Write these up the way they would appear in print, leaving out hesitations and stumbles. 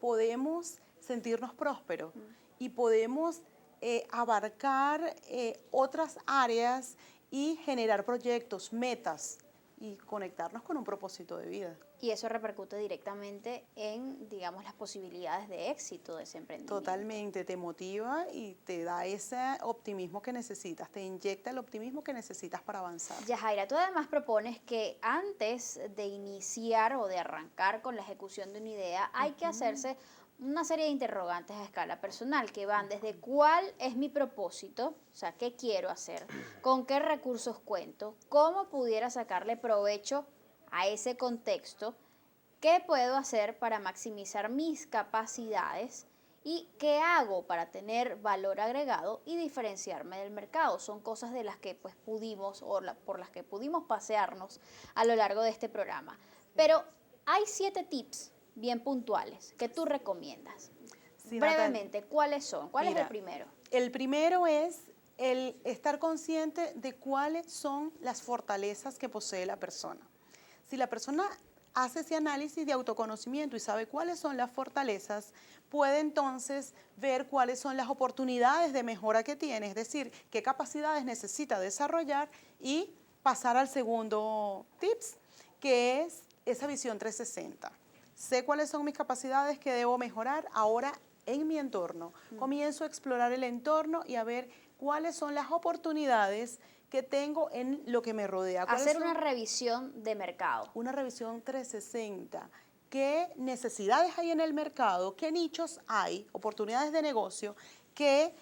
podemos sentirnos prósperos y podemos abarcar otras áreas y generar proyectos, metas y conectarnos con un propósito de vida. Y eso repercute directamente en, digamos, las posibilidades de éxito de ese emprendimiento. Totalmente, te motiva y te da ese optimismo que necesitas, te inyecta el optimismo que necesitas para avanzar. Yajaira, tú además propones que antes de iniciar o de arrancar con la ejecución de una idea, hay que hacerse una serie de interrogantes a escala personal que van desde cuál es mi propósito, o sea, qué quiero hacer, con qué recursos cuento, cómo pudiera sacarle provecho a ese contexto, qué puedo hacer para maximizar mis capacidades y qué hago para tener valor agregado y diferenciarme del mercado. Son cosas de las que pues pudimos por las que pudimos pasearnos a lo largo de este programa. Pero hay 7 tips bien puntuales que tú recomiendas. Sí, Brevemente, ¿cuáles son? ¿Cuál es el Mira, primero? El primero es el estar consciente de cuáles son las fortalezas que posee la persona. Si la persona hace ese análisis de autoconocimiento y sabe cuáles son las fortalezas, puede entonces ver cuáles son las oportunidades de mejora que tiene, es decir, qué capacidades necesita desarrollar y pasar al segundo tips, que es esa visión 360. Sé cuáles son mis capacidades que debo mejorar ahora en mi entorno. Comienzo a explorar el entorno y a ver cuáles son las oportunidades que tengo en lo que me rodea. Hacer una revisión de mercado. Una revisión 360. ¿Qué necesidades hay en el mercado? ¿Qué nichos hay? Oportunidades de negocio que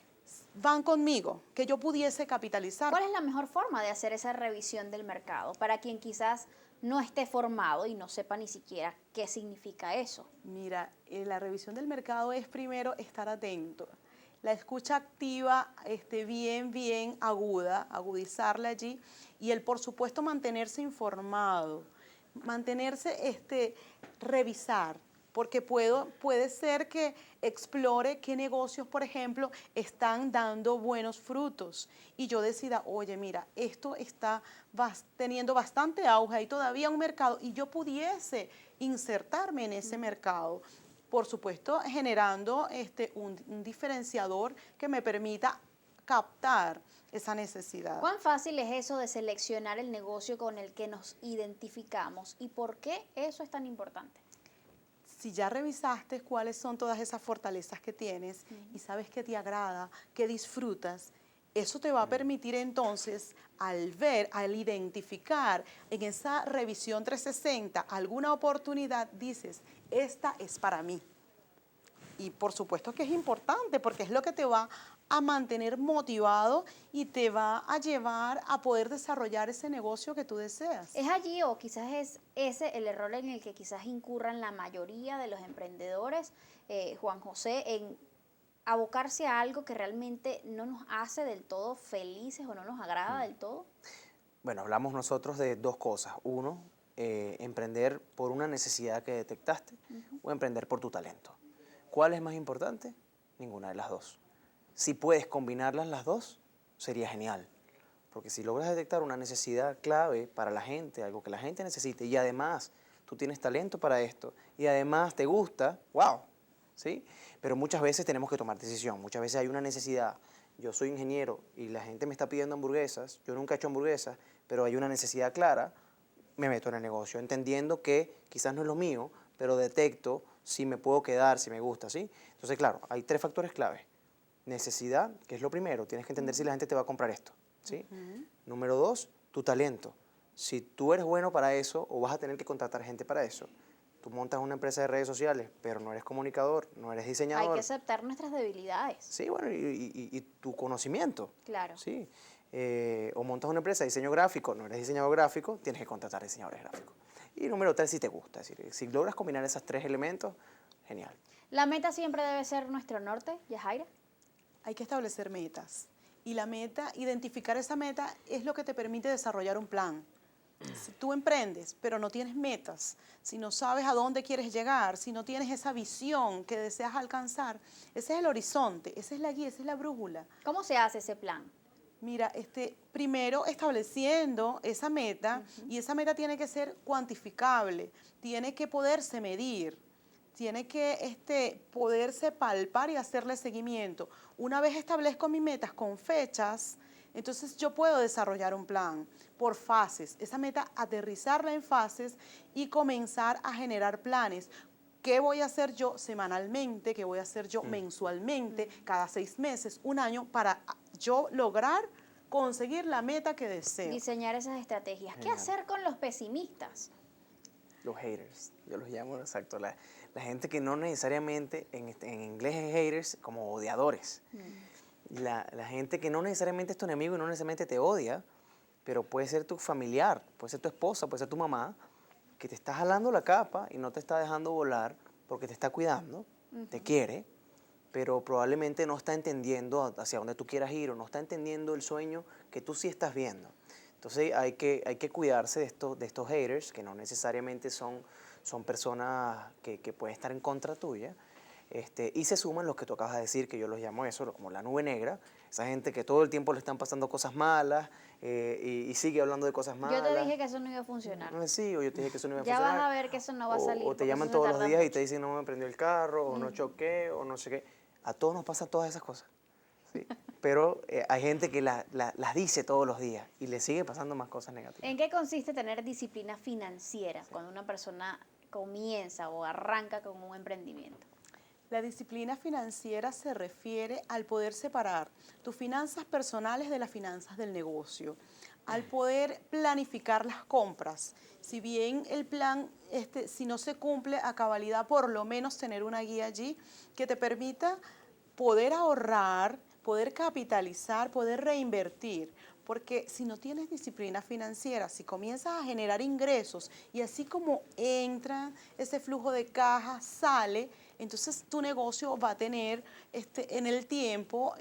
van conmigo, que yo pudiese capitalizar. ¿Cuál es la mejor forma de hacer esa revisión del mercado para quien quizás no esté formado y no sepa ni siquiera qué significa eso? Mira, la revisión del mercado es primero estar atento. La escucha activa, bien aguda, agudizarla allí y por supuesto, mantenerse informado, revisar, porque puede ser que explore qué negocios, por ejemplo, están dando buenos frutos y yo decida, oye, mira, esto está teniendo bastante auge, hay todavía un mercado y yo pudiese insertarme en ese mercado. Por supuesto, generando un diferenciador que me permita captar esa necesidad. ¿Cuán fácil es eso de seleccionar el negocio con el que nos identificamos y por qué eso es tan importante? Si ya revisaste cuáles son todas esas fortalezas que tienes y sabes que te agrada, que disfrutas, eso te va a permitir entonces, al identificar en esa revisión 360 alguna oportunidad, dices, esta es para mí. Y por supuesto que es importante porque es lo que te va a mantener motivado y te va a llevar a poder desarrollar ese negocio que tú deseas. ¿Es allí o quizás es ese el error en el que quizás incurran la mayoría de los emprendedores, Juan José, en abocarse a algo que realmente no nos hace del todo felices o no nos agrada del todo? Bueno, hablamos nosotros de dos cosas. Uno, emprender por una necesidad que detectaste o emprender por tu talento. ¿Cuál es más importante? Ninguna de las dos. Si puedes combinarlas las dos, sería genial. Porque si logras detectar una necesidad clave para la gente, algo que la gente necesite, y además tú tienes talento para esto, y además te gusta, ¡wow! ¿Sí? Pero muchas veces tenemos que tomar decisión. Muchas veces hay una necesidad. Yo soy ingeniero y la gente me está pidiendo hamburguesas. Yo nunca he hecho hamburguesas, pero hay una necesidad clara. Me meto en el negocio, entendiendo que quizás no es lo mío, pero detecto si me puedo quedar, si me gusta, ¿sí? Entonces, claro, hay 3 factores clave. Necesidad, que es lo primero. Tienes que entender si la gente te va a comprar esto, ¿sí? Número 2, tu talento. Si tú eres bueno para eso o vas a tener que contratar gente para eso, tú montas una empresa de redes sociales, pero no eres comunicador, no eres diseñador. Hay que aceptar nuestras debilidades. Sí, bueno, y tu conocimiento. Claro. Sí. O montas una empresa de diseño gráfico, no eres diseñador gráfico, tienes que contratar diseñadores gráficos. Y número 3, si te gusta. Es decir, si logras combinar esos 3 elementos, genial. ¿La meta siempre debe ser nuestro norte, Yajaira? Hay que establecer metas. Y identificar esa meta es lo que te permite desarrollar un plan. Si tú emprendes, pero no tienes metas, si no sabes a dónde quieres llegar, si no tienes esa visión que deseas alcanzar, ese es el horizonte, esa es la guía, esa es la brújula. ¿Cómo se hace ese plan? Mira, primero estableciendo esa meta y esa meta tiene que ser cuantificable, tiene que poderse medir. tiene que poderse palpar y hacerle seguimiento. Una vez establezco mis metas con fechas, entonces yo puedo desarrollar un plan por fases. Esa meta, aterrizarla en fases y comenzar a generar planes. ¿Qué voy a hacer yo semanalmente? ¿Qué voy a hacer yo mensualmente? Cada 6 meses, un año, para yo lograr conseguir la meta que deseo. Diseñar esas estrategias. ¿Qué Genial. hacer con los pesimistas? Los haters, yo los llamo, exacto, la gente que no necesariamente, en inglés es haters, como odiadores. La gente que no necesariamente es tu enemigo y no necesariamente te odia, pero puede ser tu familiar, puede ser tu esposa, puede ser tu mamá, que te está jalando la capa y no te está dejando volar porque te está cuidando, te quiere, pero probablemente no está entendiendo hacia dónde tú quieras ir o no está entendiendo el sueño que tú sí estás viendo. Entonces hay que cuidarse de estos haters, que no necesariamente son personas que pueden estar en contra tuya. Y se suman los que tú acabas de decir, que yo los llamo eso, como la nube negra, esa gente que todo el tiempo le están pasando cosas malas y sigue hablando de cosas malas. Yo te dije que eso no iba a funcionar. Sí, o yo te dije que eso no iba a Ya funcionar. vas a ver que eso no va a salir. O te porque llaman eso se todos los tarda días y mucho. te dicen no me prendió el carro, o no choqué, o no sé qué. A todos nos pasan todas esas cosas. ¿Sí? Pero hay gente que las dice todos los días y le sigue pasando más cosas negativas. ¿En qué consiste tener disciplina financiera cuando una persona comienza o arranca con un emprendimiento? La disciplina financiera se refiere al poder separar tus finanzas personales de las finanzas del negocio, al poder planificar las compras. Si bien el plan, si no se cumple a cabalidad, por lo menos tener una guía allí que te permita poder ahorrar, poder capitalizar, poder reinvertir. Porque si no tienes disciplina financiera, si comienzas a generar ingresos y así como entra ese flujo de caja, sale, entonces tu negocio va a tener en el tiempo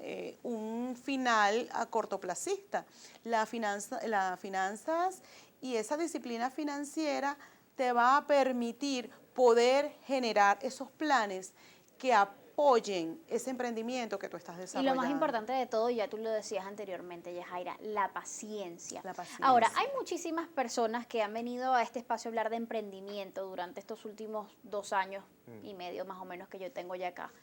un final a cortoplacista. Las finanzas y esa disciplina financiera te va a permitir poder generar esos planes que apoyen ese emprendimiento que tú estás Y desarrollando. lo más importante de todo, ya tú lo decías anteriormente, Yajaira, la paciencia. La paciencia. Ahora, hay muchísimas personas que han venido a este espacio a hablar de emprendimiento durante estos últimos 2 años y medio más o menos que yo tengo ya acá.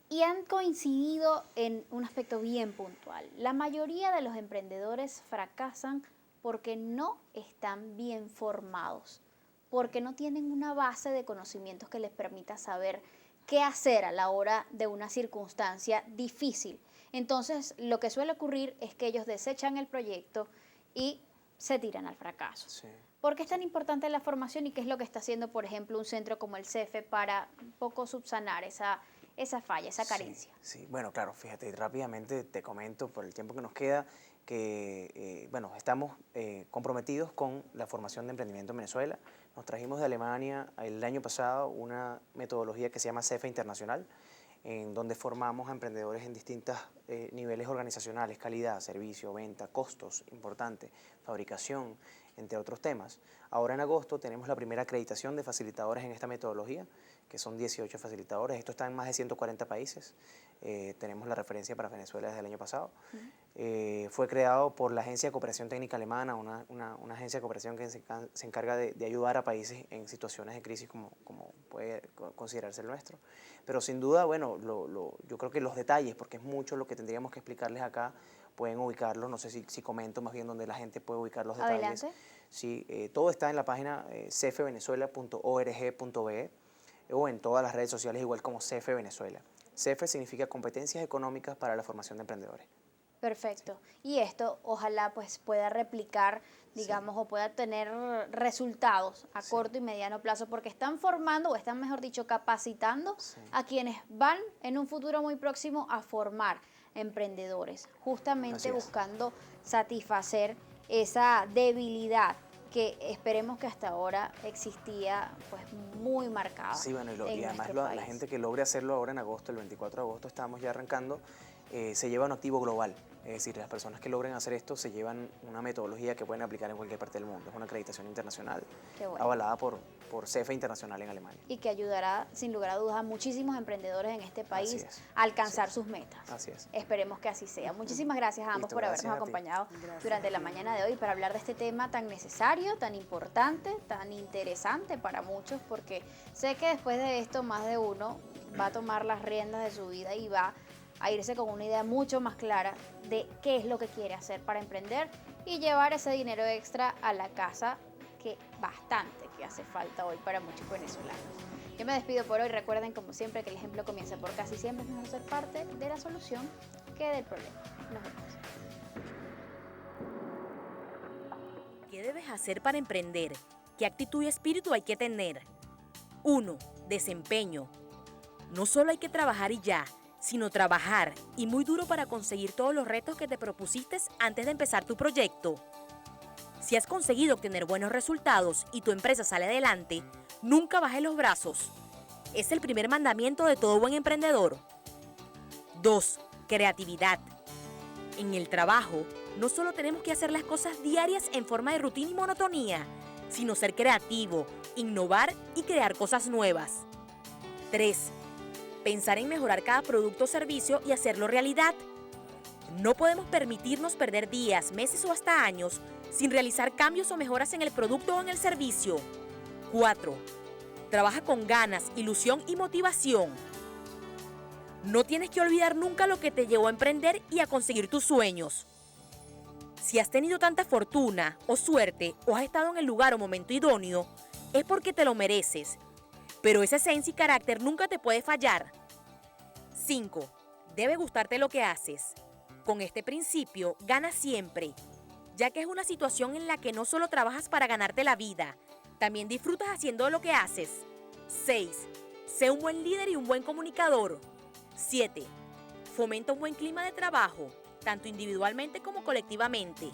Y han coincidido en un aspecto bien puntual. La mayoría de los emprendedores fracasan porque no están bien formados, porque no tienen una base de conocimientos que les permita saber qué hacer a la hora de una circunstancia difícil. Entonces, lo que suele ocurrir es que ellos desechan el proyecto y se tiran al fracaso. Sí. ¿Por qué es tan importante la formación y qué es lo que está haciendo, por ejemplo, un centro como el CEFE para un poco subsanar esa falla, esa carencia? Sí, bueno, claro, fíjate, rápidamente te comento por el tiempo que nos queda que, bueno, estamos comprometidos con la formación de emprendimiento en Venezuela. Nos trajimos de Alemania el año pasado una metodología que se llama CEFE Internacional, en donde formamos a emprendedores en distintos niveles organizacionales, calidad, servicio, venta, costos, importante, fabricación, entre otros temas. Ahora en agosto tenemos la primera acreditación de facilitadores en esta metodología, que son 18 facilitadores. Esto está en más de 140 países. Tenemos la referencia para Venezuela desde el año pasado. Fue creado por la Agencia de Cooperación Técnica Alemana, una agencia de cooperación que se encarga de ayudar a países en situaciones de crisis como puede considerarse el nuestro. Pero sin duda, bueno, yo creo que los detalles, porque es mucho lo que tendríamos que explicarles acá, pueden ubicarlos, no sé si comento más bien donde la gente puede ubicar los detalles. Adelante. Sí, todo está en la página cefevenezuela.org.be o en todas las redes sociales igual como CEFE Venezuela. CEFE significa Competencias Económicas para la Formación de Emprendedores. Perfecto. Y esto ojalá pues pueda replicar, digamos, o pueda tener resultados a corto y mediano plazo, porque están formando, o están, mejor dicho, capacitando a quienes van en un futuro muy próximo a formar emprendedores, justamente buscando satisfacer esa debilidad que esperemos que hasta ahora existía pues muy marcada. Sí, bueno, y además nuestro la país. gente que logre hacerlo ahora en agosto, el 24 de agosto, estamos ya arrancando, se lleva un activo global. Es decir, las personas que logren hacer esto se llevan una metodología que pueden aplicar en cualquier parte del mundo. Es una acreditación internacional Qué bueno. avalada por CEFE Internacional en Alemania. Y que ayudará, sin lugar a dudas, a muchísimos emprendedores en este país es, a alcanzar sus metas. Así es. Esperemos que así sea. Muchísimas gracias a ambos Listo, por gracias habernos a ti. acompañado Gracias. durante la mañana de hoy para hablar de este tema tan necesario, tan importante, tan interesante para muchos, porque sé que después de esto más de uno va a tomar las riendas de su vida y va a irse con una idea mucho más clara de qué es lo que quiere hacer para emprender y llevar ese dinero extra a la casa, que bastante que hace falta hoy para muchos venezolanos. Yo me despido por hoy. Recuerden, como siempre, que el ejemplo comienza por casi siempre es mejor ser parte de la solución que del problema. Nos vemos. ¿Qué debes hacer para emprender? ¿Qué actitud y espíritu hay que tener? 1. Desempeño. No solo hay que trabajar y ya, sino trabajar y muy duro para conseguir todos los retos que te propusiste antes de empezar tu proyecto. Si has conseguido obtener buenos resultados y tu empresa sale adelante, nunca bajes los brazos. Es el primer mandamiento de todo buen emprendedor. 2. Creatividad. En el trabajo, no solo tenemos que hacer las cosas diarias en forma de rutina y monotonía, sino ser creativo, innovar y crear cosas nuevas. 3. Pensar en mejorar cada producto o servicio y hacerlo realidad. No podemos permitirnos perder días, meses o hasta años sin realizar cambios o mejoras en el producto o en el servicio. 4. Trabaja con ganas, ilusión y motivación. No tienes que olvidar nunca lo que te llevó a emprender y a conseguir tus sueños. Si has tenido tanta fortuna o suerte o has estado en el lugar o momento idóneo, es porque te lo mereces. Pero esa esencia y carácter nunca te puede fallar. 5. Debe gustarte lo que haces. Con este principio, ganas siempre, ya que es una situación en la que no solo trabajas para ganarte la vida, también disfrutas haciendo lo que haces. 6. Sé un buen líder y un buen comunicador. 7. Fomenta un buen clima de trabajo, tanto individualmente como colectivamente.